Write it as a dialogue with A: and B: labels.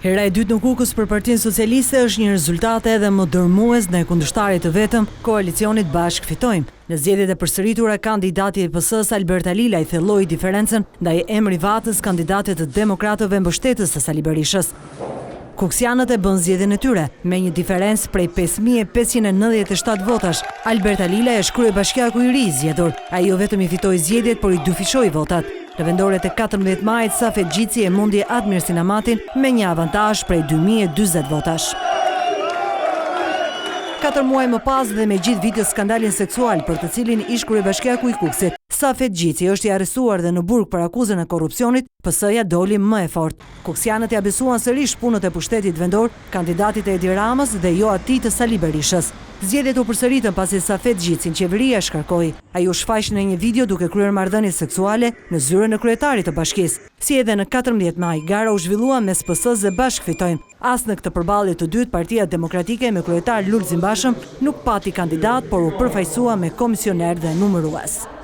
A: Hera e dytë në Kukës për Partinë Socialiste është një rezultate edhe më dërmues ndaj kundërshtarit të vetëm koalicionit Bashkë Fitojmë. Në zgjedhjet e përsëritura, kandidati i PS-s Albert Alila i thelloi diferencën ndaj Emri Vatës, kandidatit të Demokratëve mbështetës të Sali Berishës. Kuksianët e bën zgjedhjen e tyre me një diferencë prej 5597 votash. Albert Alila është kryebashkiaku i ri i zgjedhur. Ai jo vetëm i fitoi zgjedhjet, por i dyfishoi votat. Në vendoret e 14 majit, Safet Gjici e mundi Admir Sinamatin me një avantazh prej 2040 votash. 4 muaj më pas dhe me gjithë vitit skandalin seksual për të cilin ish kryebashkiaku i Kuksit, Safet Gjici është i arrestuar dhe në burg për akuzën e korrupsionit, PS-ja doli më e fortë. Kuksianët ja besuan sërish punët e pushtetit vendor, kandidatit e Edi Ramës dhe jo atij të Sali Berishës. Zgjedhjet u përsëritën pasi Safet Gjicin qeveria e shkarkoi. Ai u shfaq në një video duke kryer marrëdhënie seksuale në zyrën e kryetarit të bashkisë. Si edhe në 14 maj, gara u zhvillua mes PS-s dhe Bashkë Fitojmë. As në këtë përballje të dytë, Partia Demokratike me kryetar Lulzim Bashëm nuk pati kandidat, por u përfaqësua me komisioner dhe numërues.